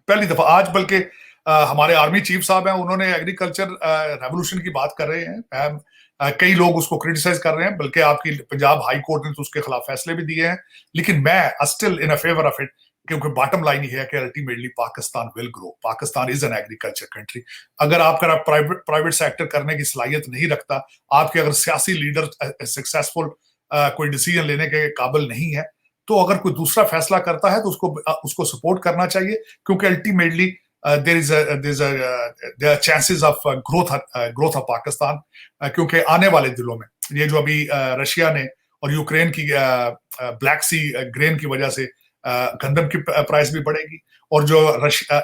पहली दफा आज, बल्कि हमारे आर्मी चीफ साहब हैं, उन्होंने एग्रीकल्चर रेवोल्यूशन की बात कर रहे हैं। कई लोग उसको क्रिटिसाइज कर रहे हैं, बल्कि आपकी पंजाब हाई कोर्ट ने तो उसके खिलाफ फैसले भी दिए हैं, लेकिन मैं still in favour of it, क्योंकि बॉटम लाइन ये है कि ultimately Pakistan will grow. Pakistan is an agriculture country. अगर आपका प्राइवेट सेक्टर करने की सलाहियत नहीं रखता, आपके अगर सियासी लीडर सक्सेसफुल कोई डिसीजन लेने के काबिल नहीं है, तो अगर कोई दूसरा फैसला करता है तो उसको सपोर्ट करना चाहिए, क्योंकि ultimately there are chances of growth of Pakistan, क्योंकि आने वाले दिनों में ये जो अभी रशिया ने और यूक्रेन की ब्लैक सी ग्रेन की वजह से गंदम की प्राइस भी बढ़ेगी, और जो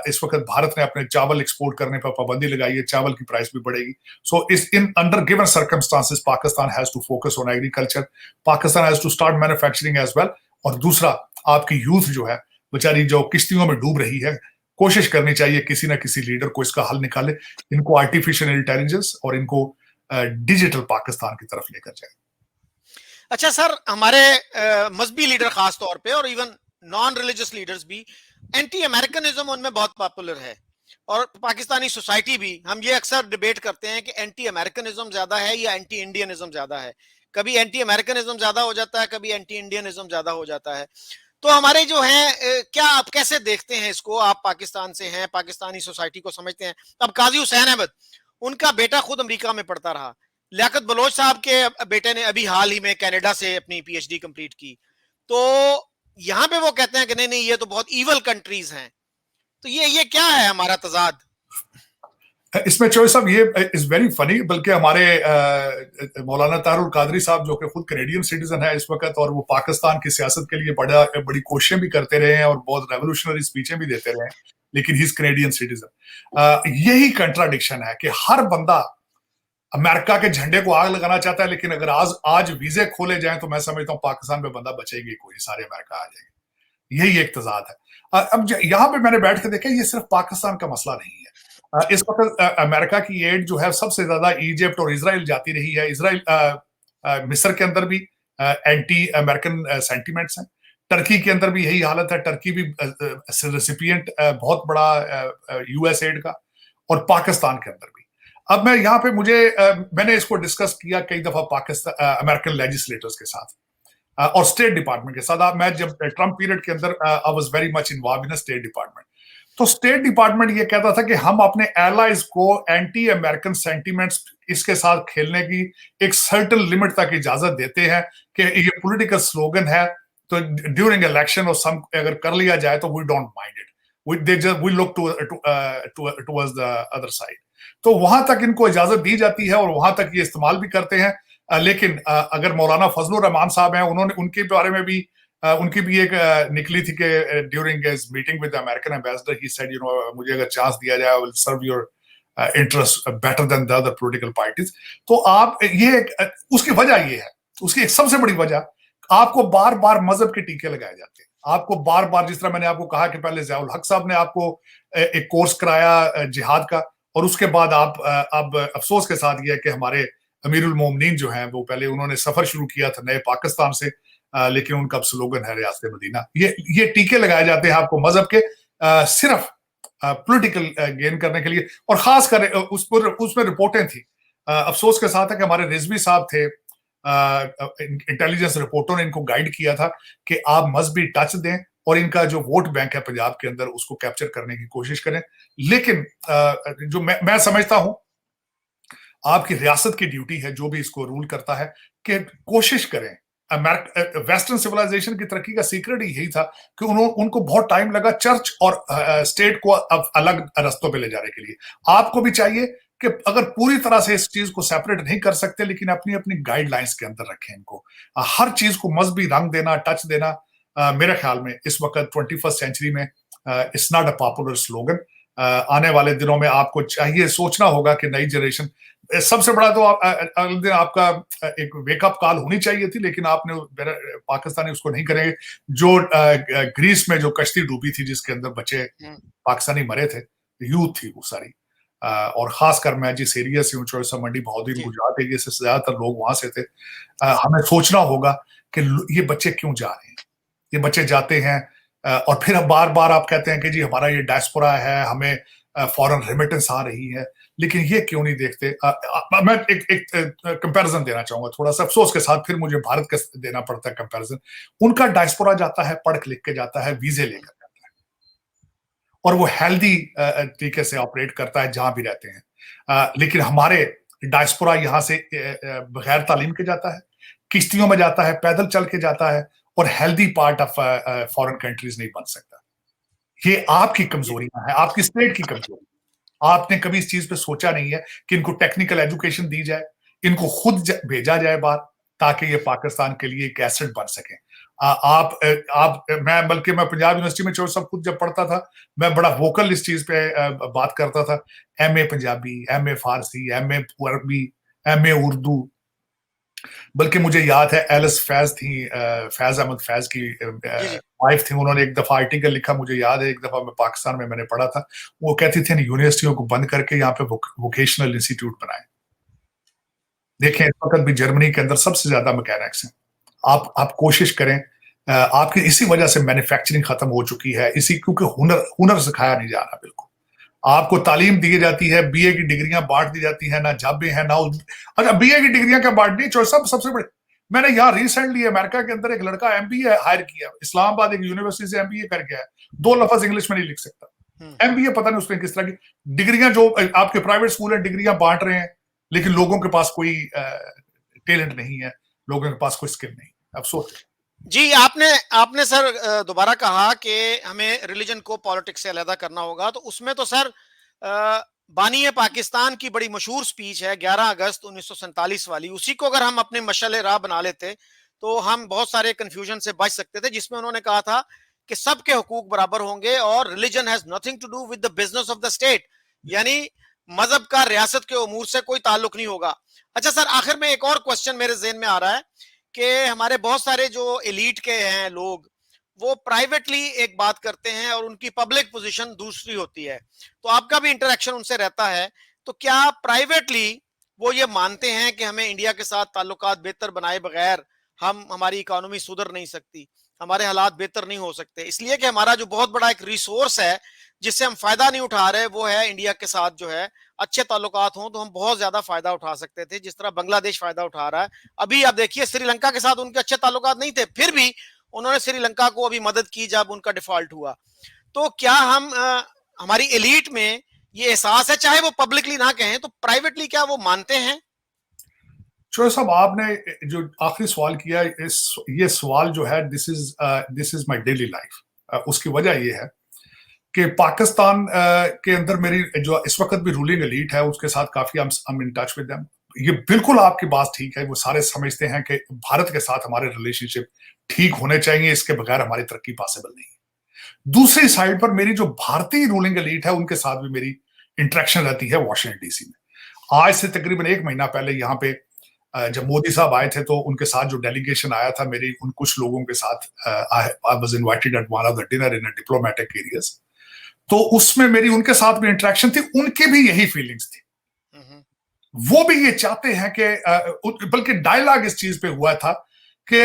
इस वक्त भारत ने अपने चावल एक्सपोर्ट करने पर पाबंदी लगाई है, चावल की प्राइस भी बढ़ेगी। सो इस in under given circumstances Pakistan has to focus on agriculture, Pakistan has to start manufacturing as well. और दूसरा, आपकी यूथ जो है बेचारी जो किश्तियों में डूब रही है, कोशिश करनी चाहिए किसी ना किसी लीडर को इसका हल निकाले, इनको आर्टिफिशियल इंटेलिजेंस और इनको डिजिटल पाकिस्तान की तरफ लेकर जाए। अच्छा सर, हमारे मजहबी लीडर खास तौर पे और इवन नॉन रिलीजियस लीडर्स भी एंटी अमेरिकनिज्म उनमें बहुत पॉपुलर है, और पाकिस्तानी सोसाइटी भी, हम ये अक्सर डिबेट करते हैं कि एंटी अमेरिकनिज्म ज्यादा है या एंटी इंडियनिज्म ज्यादा है। कभी एंटी अमेरिकनिज्म ज्यादा हो जाता है, कभी एंटी इंडियनिज्म ज्यादा हो जाता है। तो हमारे जो है, क्या आप कैसे देखते हैं इसको? आप पाकिस्तान से हैं, पाकिस्तानी सोसाइटी को समझते हैं। अब काजी हुसैन अहमद, उनका बेटा खुद अमेरिका में पढ़ता रहा, लियाकत बलोच साहब के बेटे ने अभी हाल ही में कनाडा से अपनी पीएचडी कंप्लीट की, तो यहाँ पे वो कहते हैं कि नहीं नहीं, ये तो बहुत ईवल कंट्रीज हैं। तो ये क्या है हमारा तजाद? इसमें चोई साहब, ये इज वेरी फनी, बल्कि हमारे मौलाना तारुल कादरी साहब जो कि खुद कैनेडियन सिटीजन है इस वक्त, और वो पाकिस्तान की सियासत के लिए बड़ी कोशिशें भी करते रहे हैं और बहुत रेवोल्यूशनरी स्पीचें भी देते रहे हैं, लेकिन ही इज कैनेडियन सिटीजन। यही कंट्राडिक्शन है कि हर बंदा अमेरिका के झंडे को आग लगाना चाहता है, लेकिन अगर आज वीजे खोले जाएं तो मैं समझता हूँ पाकिस्तान पे बंदा बचेगी कोई, सारे अमेरिका आ जाएंगे। यही एक तजाद है। अब यहाँ पे मैंने बैठ के देखा, ये सिर्फ पाकिस्तान का मसला नहीं है। इस वक्त अमेरिका की एड जो है सबसे ज्यादा इजिप्ट और इजराइल जाती रही है। इजराइल मिस्र के अंदर भी एंटी अमेरिकन सेंटीमेंट्स हैं, टर्की के अंदर भी यही हालत है, टर्की भी रेसिपिएंट बहुत बड़ा यूएस एड का, और पाकिस्तान के अंदर भी। अब मैं यहाँ पे मैंने इसको डिस्कस किया कई दफा पाकिस्तान अमेरिकन लेजिस्लेटर्स के साथ और स्टेट डिपार्टमेंट के साथ। मैं जब ट्रम्प पीरियड के अंदर आई was very much involve in state department, तो स्टेट डिपार्टमेंट ये कहता था कि हम अपने एलाइज को एंटी अमेरिकन सेंटीमेंट्स इसके साथ खेलने की एक सर्टेन लिमिट तक इजाजत देते हैं, कि ये पॉलिटिकल स्लोगन है, तो ड्यूरिंग इलेक्शन और सम अगर कर लिया जाए तो we don't mind it, we look towards the other side. तो वहां तक इनको इजाजत दी जाती है और वहां तक ये इस्तेमाल भी करते हैं। लेकिन अगर मौलाना फजलुर रहमान साहब हैं, उनके बारे में भी उनकी भी एक निकली थी कि during his meeting with the American ambassador he said, मुझे अगर चांस दिया जाए, I will serve your interest better than the other political parties. तो आप उसकी वजह ये है, उसकी एक सबसे बड़ी वजह, आपको बार बार मजहब के टीके लगाए जाते हैं। आपको बार बार, जिस तरह मैंने आपको कहा कि पहले ज़ियाउल हक साहब ने आपको एक कोर्स कराया जिहाद का, और उसके बाद अब अफसोस के साथ यह कि हमारे अमीरुल मोमिनीन जो हैं, वो पहले उन्होंने सफर शुरू किया था नए पाकिस्तान से, लेकिन उनका स्लोगन है रियासत मदीना। ये टीके लगाए जाते हैं आपको मजहब के, सिर्फ पॉलिटिकल गेन करने के लिए, और खास कर उसमें रिपोर्टें थी। अफसोस के साथ है कि हमारे रिजवी साहब थे, इंटेलिजेंस रिपोर्टों ने इनको गाइड किया था कि आप मजहबी टच दें और इनका जो वोट बैंक है पंजाब के अंदर उसको कैप्चर करने की कोशिश करें। लेकिन जो मैं समझता हूं, आपकी रियासत की ड्यूटी है, जो भी इसको रूल करता है, कि कोशिश करें। वेस्टर्न सिविलाइजेशन की तरक्की का सीक्रेट ही यही था कि उनको बहुत टाइम लगा चर्च और स्टेट को अब अलग रास्तों पे ले जाने के लिए। आपको भी चाहिए कि अगर पूरी तरह से इस चीज को सेपरेट नहीं कर सकते, लेकिन अपनी अपनी गाइडलाइंस के अंदर रखें इनको। हर चीज को मजहबी रंग देना, टच देना, मेरे ख्याल में इस वक्त 21st सेंचुरी में it's not a popular slogan. आने वाले दिनों में आपको चाहिए सोचना होगा कि नई जनरेशन, सबसे बड़ा तो अगले दिन आपका एक वेकअप कॉल होनी चाहिए थी, लेकिन आपने पाकिस्तानी उसको नहीं करेंगे। जो ग्रीस में जो कश्ती डूबी थी जिसके अंदर बच्चे पाकिस्तानी मरे थे, यूथ थी वो सारी, और खासकर मैं जिस एरिया से हूँ, चौसा मंडी, बहाउद्दीन, गुजरात एरिया से ज्यादातर लोग वहां से थे। हमें सोचना होगा कि ये बच्चे क्यों जा रहे हैं, ये बच्चे जाते हैं और फिर अब बार बार आप कहते हैं कि जी हमारा ये डायस्पोरा है, हमें फॉरेन रेमिटेंस आ रही है, लेकिन ये क्यों नहीं देखते। मैं एक कंपैरिजन देना चाहूंगा थोड़ा सा अफसोस के साथ, फिर मुझे भारत का देना पड़ता है कंपैरिजन। उनका डायस्पोरा जाता है, पढ़ लिख के जाता है, वीजे लेकर जाता है, और वो हेल्दी तरीके से ऑपरेट करता है जहां भी रहते हैं। लेकिन हमारे डायस्पोरा यहाँ से बगैर तालीम के जाता है, किश्तियों में जाता है, पैदल चल के जाता है, और healthy part of foreign countries नहीं बन सकता। ये आपकी कमजोरियां हैं, आपकी स्टेट की कमजोरी। आपने कभी इस चीज पे सोचा नहीं है कि इनको टेक्निकल एजुकेशन दी जाए, इनको खुद भेजा जाए बाहर, ताकि ये पाकिस्तान के लिए एक एसेट बन सके। मैं बल्कि मैं पंजाब यूनिवर्सिटी में सब खुद जब पढ़ता था, मैं बड़ा वोकल इस चीज पे बात करता था। एमए पंजाबी, एमए फारसी, एमए अरबी, एमए उर्दू। बल्कि मुझे याद है एलिस फैज थी, फैज अहमद फैज की वाइफ थी, उन्होंने एक दफा आर्टिकल लिखा, मुझे याद है एक दफा मैं पाकिस्तान में मैंने पढ़ा था, वो कहती थी यूनिवर्सिटियों को बंद करके यहाँ पे वोकेशनल इंस्टीट्यूट बनाए। देखें इस वक्त भी जर्मनी के अंदर सबसे ज्यादा मैकेनिक्स हैं। आप कोशिश करें, आपकी इसी वजह से मैन्युफैक्चरिंग खत्म हो चुकी है, इसी क्योंकि हुनर सिखाया नहीं जा रहा। बिल्कुल आपको तालीम दी जाती है, बीए की डिग्रियां बांट दी जाती है, ना जाबे हैं ना अच्छा बीए की डिग्रियां क्या बांटनी, सबसे बड़े। मैंने यहाँ रिसेंटली अमेरिका के अंदर एक लड़का एमबीए हायर किया, इस्लामाबाद एक यूनिवर्सिटी से एमबीए करके आया, 2 लफ्ज इंग्लिश में नहीं लिख सकता। एमबीए पता नहीं उसने किस तरह की डिग्रियां, जो आपके प्राइवेट स्कूल है डिग्रियां बांट रहे हैं, लेकिन लोगों के पास कोई टैलेंट नहीं है, लोगों के पास कोई स्किल नहीं। अफसोस। जी, आपने सर दोबारा कहा कि हमें रिलीजन को पॉलिटिक्स से अलग करना होगा, तो उसमें तो सर बानी पाकिस्तान की बड़ी मशहूर स्पीच है 11 अगस्त 1947 वाली, उसी को अगर हम अपने मशाले राह बना लेते तो हम बहुत सारे कंफ्यूजन से बच सकते थे, जिसमें उन्होंने कहा था कि सबके हुकूक बराबर होंगे और religion has nothing to do with the business of the state, यानी मजहब का रियासत के उमूर से कोई ताल्लुक नहीं होगा। अच्छा सर, आखिर में एक और क्वेश्चन मेरे ज़हन में आ रहा है कि हमारे बहुत सारे जो एलीट के हैं लोग, वो प्राइवेटली एक बात करते हैं और उनकी पब्लिक पोजीशन दूसरी होती है, तो आपका भी इंटरेक्शन उनसे रहता है, तो क्या प्राइवेटली वो ये मानते हैं कि हमें इंडिया के साथ ताल्लुकात बेहतर बनाए बगैर हमारी इकोनॉमी सुधर नहीं सकती, हमारे हालात बेहतर नहीं हो सकते, इसलिए कि हमारा जो बहुत बड़ा एक रिसोर्स है जिससे हम फायदा नहीं उठा रहे, वो है इंडिया के साथ जो है अच्छे ताल्लुकात हों तो हम बहुत ज्यादा फायदा उठा सकते थे, जिस तरह बांग्लादेश फायदा उठा रहा है। अभी आप देखिए श्रीलंका के साथ उनके अच्छे ताल्लुकात नहीं थे, फिर भी उन्होंने श्रीलंका को अभी मदद की जब उनका डिफॉल्ट हुआ। तो क्या हमारी एलीट में ये एहसास है, चाहे वो पब्लिकली ना कहें तो प्राइवेटली क्या वो मानते हैं? शोएब साहब, आपने जो आखिरी सवाल किया, ये सवाल जो है this is my daily life. उसकी वजह ये है कि पाकिस्तान के अंदर मेरी जो इस वक्त भी रूलिंग एलीट है उसके साथ काफी I'm in touch with them। ये बिल्कुल आपकी बात ठीक है, वो सारे समझते हैं कि भारत के साथ हमारे रिलेशनशिप ठीक होने चाहिए, इसके बगैर हमारी तरक्की पॉसिबल नहीं है। दूसरी साइड पर मेरी जो भारतीय रूलिंग एलीट है उनके साथ भी मेरी इंटरेक्शन रहती है वॉशिंगटन डीसी में। आज से तकरीबन 1 महीना पहले यहाँ पे जब मोदी साहब आए थे तो उनके साथ जो डेलीगेशन आया था मेरी, उन कुछ लोगों के साथ I was invited at one of the dinner in diplomatic areas, तो उसमें मेरी उनके साथ भी इंटरेक्शन थी, उनके भी यही फीलिंग्स थी। वो भी ये चाहते हैं कि बल्कि डायलॉग इस चीज पे हुआ था कि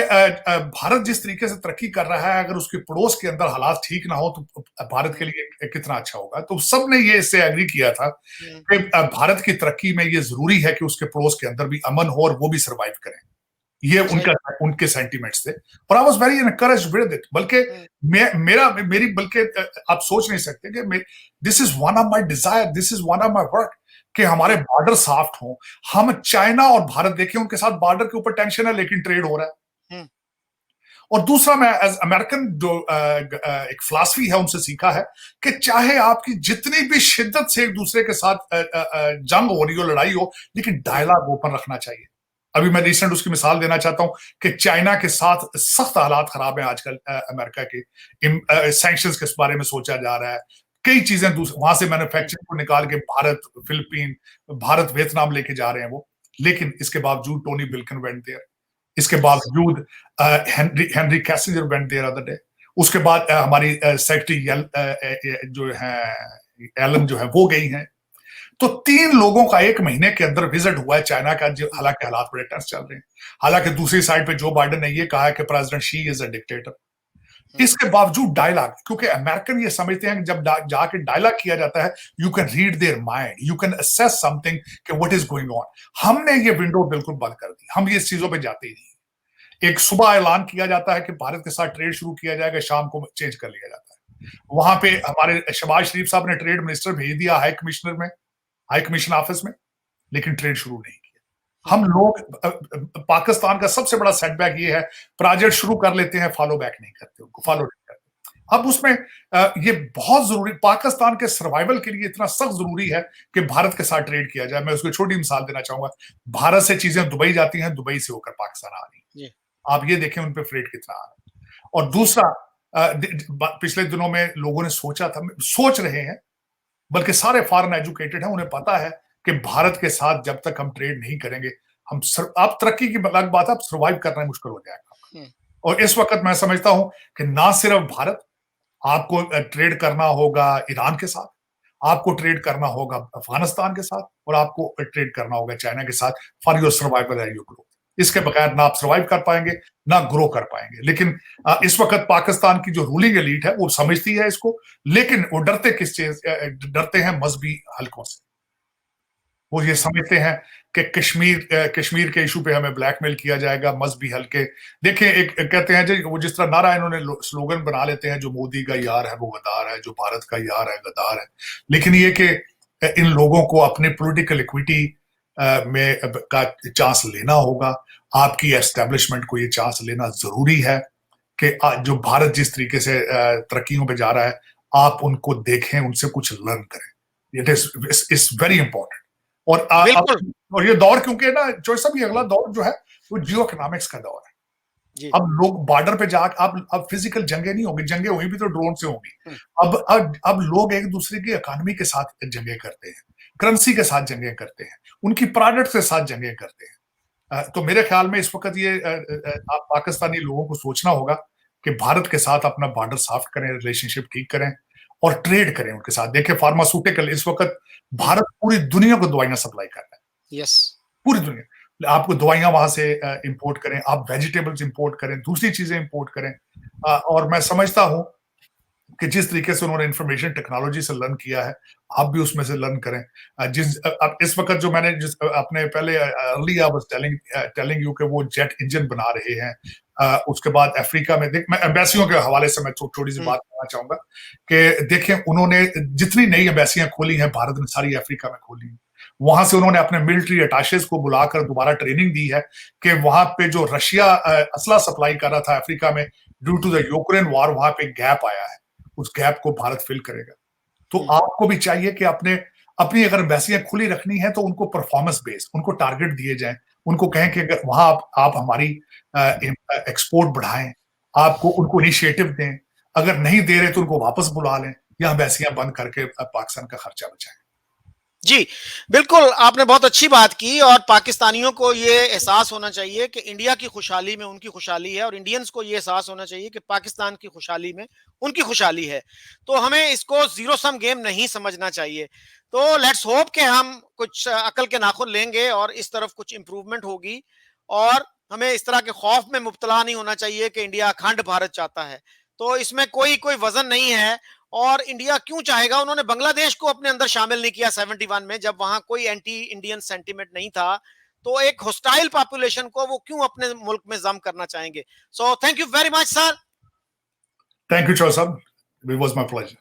भारत जिस तरीके से तरक्की कर रहा है, अगर उसके पड़ोस के अंदर हालात ठीक ना हो तो भारत के लिए कितना अच्छा होगा। तो सबने ये इससे एग्री किया था कि भारत की तरक्की में ये जरूरी है कि उसके पड़ोस के अंदर भी अमन हो और वो भी सर्वाइव करें। ये उनके सेंटिमेंट्स थे और I was very encouraged with it. बल्कि बल्कि आप सोच नहीं सकते कि this is one of my desire, this is one of my work कि हमारे बॉर्डर सॉफ्ट हो। हम चाइना और भारत देखें, उनके साथ बॉर्डर के ऊपर टेंशन है लेकिन ट्रेड हो रहा है। और दूसरा, मैं एज अमेरिकन जो एक फिलॉसफी है उनसे सीखा है कि चाहे आपकी जितनी भी शिद्दत से एक दूसरे के साथ जंग हो रही हो, लड़ाई हो, लेकिन डायलॉग ओपन रखना चाहिए। अभी मैं रिसेंट उसकी मिसाल देना चाहता हूं कि चाइना के साथ सख्त हालात खराब हैं आजकल, अमेरिका के सैंक्शंस के बारे में सोचा जा रहा है, कई चीजें वहां से मैन्युफैक्चरिंग को निकाल के भारत, फिलीपीन, भारत, वियतनाम लेके जा रहे हैं वो। लेकिन इसके बावजूद टोनी बिल्किन वेंट देयर, इसके बावजूद Henry Kissinger went there other day, उसके बाद हमारी सेक्रेटरी जो है एलन जो है वो गई हैं। तो 3 लोगों का 1 महीने के अंदर विजिट हुआ है चाइना का, हालांकि हालात बड़े टेंस चल रहे हैं। हालांकि दूसरी साइड पे जो बाइडेन ने ये कहा है कि president Xi is a dictator. इसके बावजूद डायलॉग, क्योंकि अमेरिकन ये समझते हैं कि जब जाके डायलॉग किया जाता है, you can read their mind, you can assess something कि व्हाट इज गोइंग ऑन। हमने ये विंडो बिल्कुल बंद कर दी, हम ये चीजों पे जाते ही नहीं। एक सुबह ऐलान किया जाता है कि भारत के साथ ट्रेड शुरू किया जाएगा, शाम को चेंज कर लिया जाता है। वहां पे हमारे शहबाज शरीफ साहब ने ट्रेड मिनिस्टर भेज दिया हाई कमीशन ऑफिस में, लेकिन ट्रेड शुरू नहीं किया। हम लोग, पाकिस्तान का सबसे बड़ा सेटबैक ये है, प्रोजेक्ट शुरू कर लेते हैं, फॉलो बैक नहीं करते, उनको फॉलो नहीं करते। अब उसमें ये बहुत जरूरी, पाकिस्तान के सर्वाइवल के लिए इतना सख्त जरूरी है कि भारत के साथ ट्रेड किया जाए। मैं उसको छोटी मिसाल देना चाहूंगा, भारत से चीजें दुबई जाती हैं, दुबई से होकर पाकिस्तान आ रही है, आप ये देखें उन पे फ्रेट कितना आ रहा है। और दूसरा, पिछले दिनों में लोगों ने सोचा था, सोच रहे हैं, बल्कि सारे फॉरेन एजुकेटेड हैं, उन्हें पता है कि भारत के साथ जब तक हम ट्रेड नहीं करेंगे, आप तरक्की की अलग बात है, आप सर्वाइव करना मुश्किल हो जाएगा। और इस वक्त मैं समझता हूं कि ना सिर्फ भारत, आपको ट्रेड करना होगा ईरान के साथ, आपको ट्रेड करना होगा अफगानिस्तान के साथ, और आपको ट्रेड करना होगा चाइना के साथ, for your survival and your growth. इसके बगैर ना आप सर्वाइव कर पाएंगे, ना ग्रो कर पाएंगे। लेकिन इस वक्त पाकिस्तान की जो रूलिंग एलीट है वो समझती है इसको, लेकिन वो डरते किस चीज, डरते हैं मजहबी हलकों से। वो ये समझते हैं कि कश्मीर के इशू पे हमें ब्लैकमेल किया जाएगा, मजहबी हल्के। देखिए, एक कहते हैं जो वो जिस तरह नारा इन्होंने स्लोगन बना लेते हैं, जो मोदी का यार है वो गद्दार है, जो भारत का यार है गद्दार है। लेकिन ये कि इन लोगों को अपने पॉलिटिकल इक्विटी में का चांस लेना होगा, आपकी एस्टेब्लिशमेंट को ये चांस लेना जरूरी है कि जो भारत जिस तरीके से तरक्कियों पे जा रहा है, आप उनको देखें, उनसे कुछ लर्न करें। It is very important. और ये दौर, क्योंकि ना जो सब ये अगला दौर जो है वो जियो इकोनॉमिक्स का दौर है। अब लोग बॉर्डर पे जाकर, अब फिजिकल जंगें नहीं होंगी, जंगें हुई भी तो ड्रोन से होंगी। अब लोग एक दूसरे की इकोनॉमी के साथ जंगें करते हैं, करेंसी के साथ जंगें करते हैं, उनकी प्रोडक्ट के साथ जंगें करते हैं। तो मेरे ख्याल में इस वक्त ये आप पाकिस्तानी लोगों को सोचना होगा कि भारत के साथ अपना बॉर्डर सॉफ्ट करें, रिलेशनशिप ठीक करें और ट्रेड करें उनके साथ। देखिए, फार्मास्यूटिकल इस वक्त भारत पूरी दुनिया को दवाइयां सप्लाई कर रहा है। यस, पूरी दुनिया। आपको दवाइयां वहां से इंपोर्ट करें, आप वेजिटेबल्स इंपोर्ट करें, दूसरी चीजें इंपोर्ट करें। और मैं समझता हूं कि जिस तरीके से उन्होंने इंफॉर्मेशन टेक्नोलॉजी से लर्न किया है, आप भी उसमें से लर्न करें। अब इस वक्त जो मैंने अपने पहले early I was telling you कि वो जेट इंजन बना रहे हैं। उसके बाद अफ्रीका में, मैं एम्बेसियों के हवाले से मैं छोटी सी बात करना चाहूंगा कि देखें, उन्होंने जितनी नई एम्बेसियां खोली हैं भारत ने, सारी अफ्रीका में खोली हैं। वहां से उन्होंने अपने मिलिट्री अटैचेस को बुलाकर दोबारा ट्रेनिंग दी है कि वहां पे जो रशिया असला सप्लाई कर रहा था अफ्रीका में, due to the Ukraine war, वहां पे गैप आया है, उस गैप को भारत फिल करेगा। तो आपको भी चाहिए कि अपनी अगर एम्बेसियां खुली रखनी है तो उनको परफॉर्मेंस बेस्ड, उनको टारगेट दिए जाएं, उनको कहें कि अगर वहां आप हमारी एक्सपोर्ट बढ़ाएं, आपको उनको इनिशिएटिव दें, अगर नहीं दे रहे तो उनको वापस बुला लें, या एम्बेसियां बंद करके पाकिस्तान का खर्चा बचाएं। जी, बिल्कुल, आपने बहुत अच्छी बात की। और पाकिस्तानियों को ये एहसास होना चाहिए कि इंडिया की खुशहाली में उनकी खुशहाली है, और इंडियंस को ये एहसास होना चाहिए कि पाकिस्तान की खुशहाली में उनकी खुशहाली है। तो हमें इसको जीरो सम गेम नहीं समझना चाहिए। तो लेट्स होप कि हम कुछ अकल के नाखुन लेंगे और इस तरफ कुछ इंप्रूवमेंट होगी, और हमें इस तरह के खौफ में मुब्तला नहीं होना चाहिए कि इंडिया अखंड भारत चाहता है। तो इसमें कोई वजन नहीं है। और इंडिया क्यों चाहेगा? उन्होंने बांग्लादेश को अपने अंदर शामिल नहीं किया 71 में, जब वहां कोई एंटी इंडियन सेंटीमेंट नहीं था। तो एक होस्टाइल पॉपुलेशन को वो क्यों अपने मुल्क में जम करना चाहेंगे? So thank you very much sir. Thank you Chauhan साहब, इट वाज माय प्लेजर।